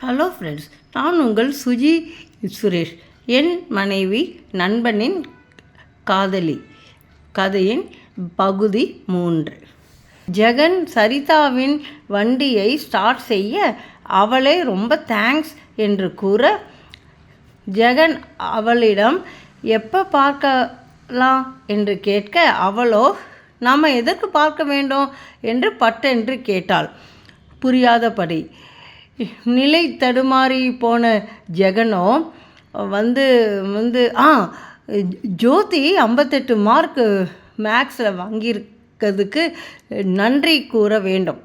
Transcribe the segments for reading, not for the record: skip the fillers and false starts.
Hello friends, நான் உங்கள் சுஜி சுரேஷ். என் மனைவி நண்பனின் காதலி கதையின் பகுதி 3. ஜெகன் சரிதாவின் வண்டியை ஸ்டார்ட் செய்ய அவளை ரொம்ப தேங்க்ஸ் என்று கூற, ஜெகன் அவளிடம் எப்போ பார்க்கலாம் என்று கேட்க, அவளோ நாம் எதற்கு பார்க்க வேண்டும் என்று பட்டென்று கேட்டாள். புரியாதபடி நிலை தடுமாறி போன ஜெகனோ வந்து ஜோதி 58 மார்க் மேக்ஸில் வாங்கியிருக்கிறதுக்கு நன்றி கூற வேண்டும்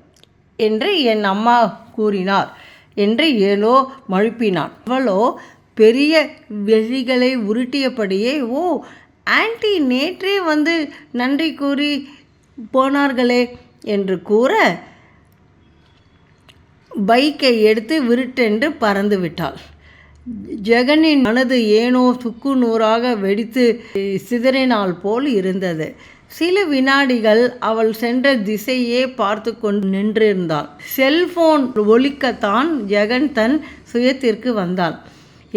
என்று என் அம்மா கூறினார் என்று ஏனோ மழுப்பினான். அவளோ பெரிய வெளிகளை உருட்டியபடியே, ஓ ஆன்டி நேற்றே வந்து நன்றி கூறி போனார்களே என்று கூற, பைக்கை எடுத்து விருட்டென்று பறந்து விட்டாள். ஜெகனின் மனது ஏனோ சுக்கு நூறாக வெடித்து சிதறினால் போல் இருந்தது. சில வினாடிகள் அவள் சென்ற திசையே பார்த்து கொண்டு நின்றிருந்தாள். செல்போன் ஒலிக்கத்தான் ஜெகன் தன் சுயத்திற்கு வந்தான்.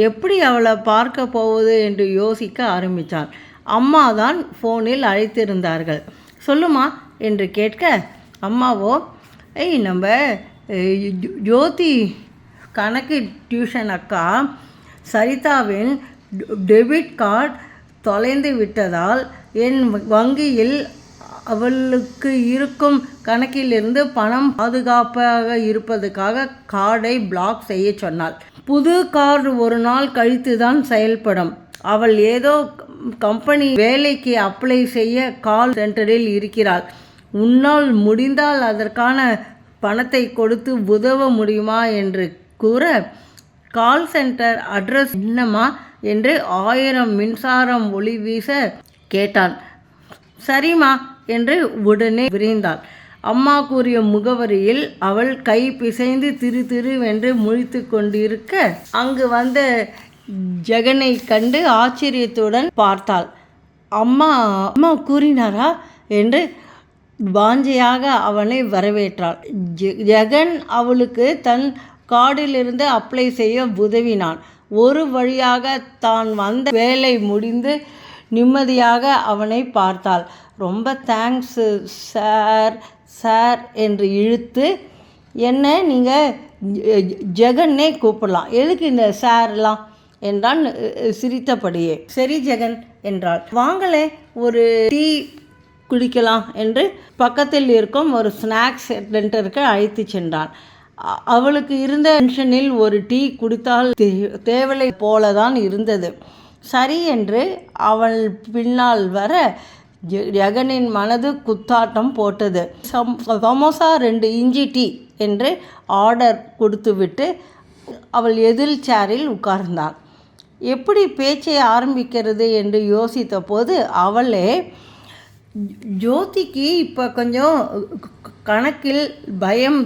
எப்படி அவளை பார்க்க போவது என்று யோசிக்க ஆரம்பித்தான். அம்மா தான் ஃபோனில் அழைத்திருந்தார்கள். சொல்லுமா என்று கேட்க, அம்மாவோ, நம்ம ஜோதி கணக்கு டியூஷன் அக்கா சரிதாவின் டெபிட் கார்டு தொலைந்து விட்டதால் என் வங்கியில் அவளுக்கு இருக்கும் கணக்கிலிருந்து பணம் பாதுகாப்பாக இருப்பதுக்காக கார்டை பிளாக் செய்ய சொன்னாள். புது கார்டு ஒரு நாள் கழித்து தான் செயல்படும். அவள் ஏதோ கம்பெனி வேலைக்கு அப்ளை செய்ய கால் சென்டரில் இருக்கிறாள். உன்னால் முடிந்தால் அதற்கான பணத்தை கொடுத்து உதவ முடியுமா என்று கூற, கால் சென்டர் அட்ரஸ் என்னம்மா என்று 1000 மின்சாரம் ஒளி வீச கேட்டான். சரிம்மா என்று உடனே விரைந்தாள். அம்மா கூறிய முகவரியில் அவள் கை பிசைந்து திருவென்று முழித்து கொண்டிருக்க, அங்கு வந்த ஜெகனை கண்டு ஆச்சரியத்துடன் பார்த்தாள். அம்மா கூறினாரா என்று வாஞ்சையாக அவனை வரவேற்றாள். ஜெகன் அவளுக்கு தன் கார்டிலிருந்து அப்ளை செய்ய உதவினான். ஒரு வழியாக தான் வந்த வேலை முடிந்து நிம்மதியாக அவனை பார்த்தாள். ரொம்ப தேங்க்ஸ் சார் என்று இழுத்து, என்ன நீங்கள் ஜெகன்னே கூப்பிடலாம், எதுக்கு இந்த சார்லாம் என்றான் சிரித்தபடியே. சரி ஜெகன் என்றாள். வாங்களே ஒரு டீ குடிக்கலாம் என்று பக்கத்தில் இருக்கும் ஒரு ஸ்நாக்ஸ் சென்டருக்கு அழைத்து சென்றான். அவளுக்கு இருந்த டென்ஷனில் ஒரு டீ குடித்தால் தேவலை போலதான் இருந்தது. சரி என்று அவள் பின்னால் வர, ஜெகனின் மனது குத்தாட்டம் போட்டது. சமோசா 2 இஞ்சி டீ என்று ஆர்டர் கொடுத்துவிட்டு அவள் எதிர் சேரில் உட்கார்ந்தாள். எப்படி பேச்சை ஆரம்பிக்கிறது என்று யோசித்த போது, அவளே, ஜோதிக்கு இப்போ கொஞ்சம் கணக்கில் பயம்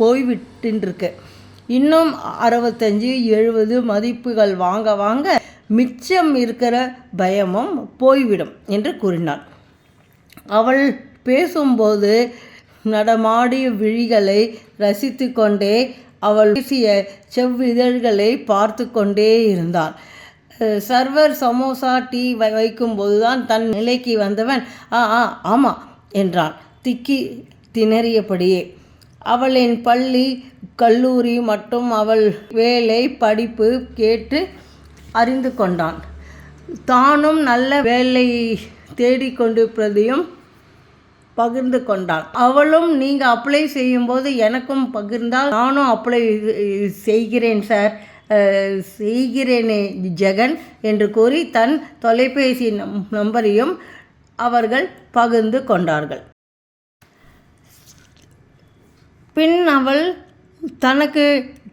போய்விட்டுருக்கு. இன்னும் 65-70 மதிப்புகள் வாங்க மிச்சம் இருக்கிற பயமும் போய்விடும் என்று கூறினாள். அவள் பேசும்போது நடமாடிய விழிகளை ரசித்து கொண்டே அவள் பேசிய செவ்விதழ்களை பார்த்து கொண்டே இருந்தாள். சர்வர் சமோசா டீ வைக்கும்போது தான் தன் நிலைக்கு வந்தவன் ஆமாம் என்றான் திக்கி திணறியபடியே. அவளின் பள்ளி கல்லூரி மற்றும் அவள் வேலை படிப்பு கேட்டு அறிந்து கொண்டான். தானும் நல்ல வேலை தேடிக்கொண்டிருப்பதையும் பகிர்ந்து கொண்டான். அவளும், நீங்கள் அப்ளை செய்யும்போது எனக்கும் பகிர்ந்தால் நானும் அப்ளை செய்கிறேனே ஜெகன் என்று கூறி தன் தொலைபேசி நம்பரையும் அவர்கள் பகிர்ந்து கொண்டார்கள். பின் அவள் தனக்கு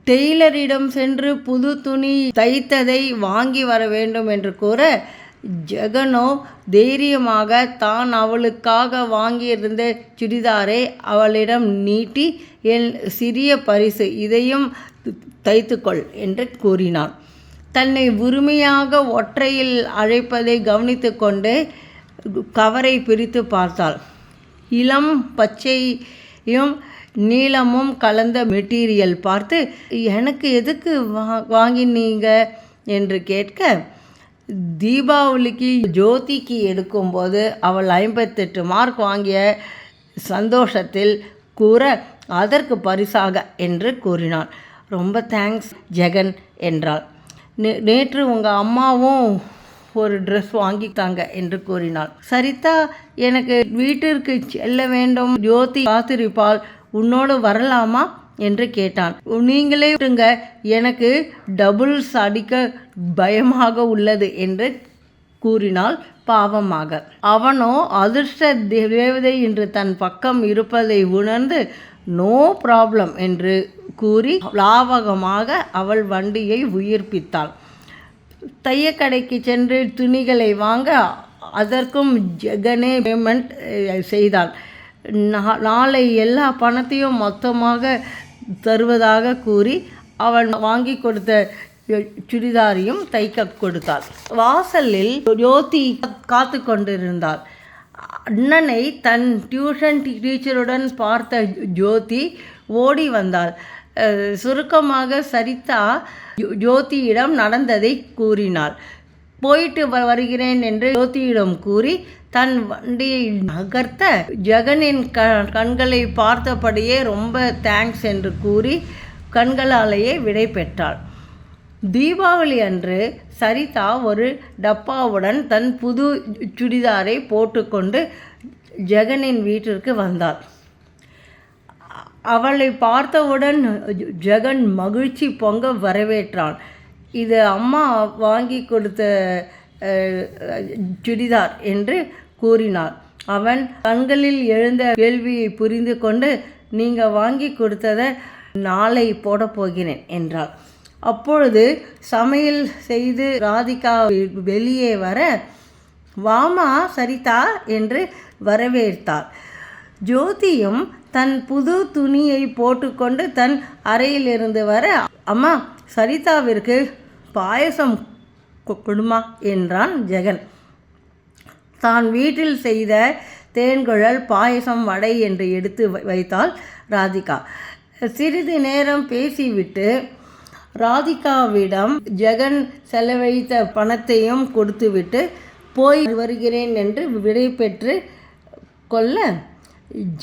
டெய்லரிடம் சென்று புது துணி தைத்ததை வாங்கி வர வேண்டும் என்று கூற, ஜெகனோ தைரியமாக தான் அவளுக்காக வாங்கியிருந்த சுடிதாரை அவளிடம் நீட்டி, என் சிறிய பரிசு, இதையும் தைத்துக்கொள் என்று கூறினான். தன்னை உரிமையாக ஒற்றையில் அழைப்பதை கவனித்து கொண்டு கவரை பிரித்து பார்த்தாள். இளம் பச்சையும் நீலமும் கலந்த மெட்டீரியல் பார்த்து, எனக்கு எதுக்கு வாங்கினீங்க என்று கேட்க, தீபாவளிக்கு ஜோதிக்கு எடுக்கும்போது அவள் 58 மார்க் வாங்கிய சந்தோஷத்தில் கூற, அதற்கு பரிசாக என்று கூறினான். ரொம்ப தேங்க்ஸ் ஜெகன் என்றாள். நேற்று உங்கள் அம்மாவும் ஒரு ட்ரெஸ் வாங்கித்தாங்க என்று கூறினாள். சரிதா, எனக்கு வீட்டிற்கு செல்ல வேண்டும், ஜோதி காத்திருப்பாள், உன்னோடு வரலாமா என்று கேட்டான். நீங்களே விட்டுங்க, எனக்கு டபுள்ஸ் அடிக்க பயமாக உள்ளது என்று கூறினாள் பாவமாக. அவனோ அதிர்ஷ்ட தேவதை என்று தன் பக்கம் இருப்பதை உணர்ந்து நோ ப்ராப்ளம் என்று கூறி லாவகமாக அவள் வண்டியை உயிர்ப்பித்தாள். தையக்கடைக்கு சென்று துணிகளை வாங்க அதற்கும் ஜெகனே பேமெண்ட் செய்தாள். நாளை எல்லா பணத்தையும் மொத்தமாக தருவதாக கூறி அவள் வாங்கி கொடுத்த சுடிதாரையும் தைக்க கொடுத்தாள். வாசலில் ஜோதி காத்து கொண்டிருந்தாள். அண்ணனை தன் டியூஷன் டீச்சருடன் பார்த்த ஜோதி ஓடி வந்தாள். சுருக்கமாக சரிதா ஜோதியிடம் நடந்ததை கூறினாள். போயிட்டு வருகிறேன் என்று ஜோதியிடம் கூறி தன் வண்டியை நகர்த்த, ஜெகனின் கண்களை பார்த்தபடியே ரொம்ப தேங்க்ஸ் என்று கூறி கண்களாலேயே விடை பெற்றாள். தீபாவளி அன்று சரிதா ஒரு டப்பாவுடன் தன் புது சுடிதாரை போட்டுக்கொண்டு ஜெகனின் வீட்டிற்கு வந்தாள். அவளை பார்த்தவுடன் ஜெகன் மகிழ்ச்சி பொங்க வரவேற்றான். இது அம்மா வாங்கி கொடுத்த சுடிதார் என்று கூறினார். அவன் கண்களில் எழுந்த கேள்வியை புரிந்து கொண்டு, நீங்கள் வாங்கி கொடுத்ததை நாளை போடப் போகிறேன் என்றாள். அப்பொழுது சமையல் செய்து ராதிகா வெளியே வர, வாமா சரிதா என்று வரவேற்றாள். ஜோதியும் தன் புது துணியை போட்டுக்கொண்டு தன் அறையிலிருந்து வர, அம்மா சரிதாவிற்கு பாயசம் கொடுமா என்றான் ஜெகன். தான் வீட்டில் செய்த தேன்குழல் பாயசம் வடை என்று எடுத்து வைத்தாள் ராதிகா. சிறிது நேரம் பேசிவிட்டு ராதிகாவிடம் ஜெகன் செலவழித்த பணத்தையும் கொடுத்துவிட்டு போய் வருகிறேன் என்று விடை பெற்று கொள்ள,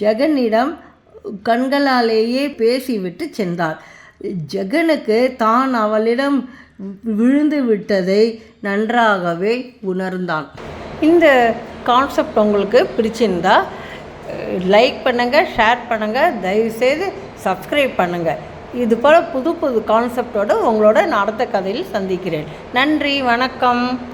ஜெகனிடம் கண்களாலேயே பேசிவிட்டு சென்றாள். ஜெகனுக்கு தான் அவளிடம் விழுந்து விட்டதை நன்றாகவே உணர்ந்தான். இந்த கான்செப்ட் உங்களுக்கு பிடிச்சிருந்தா லைக் பண்ணுங்கள், ஷேர் பண்ணுங்கள், தயவுசெய்து சப்ஸ்கிரைப் பண்ணுங்கள். இது போல் புது புது கான்செப்டோடு உங்களோட நான் அடுத்த கதையில் சந்திக்கிறேன். நன்றி, வணக்கம்.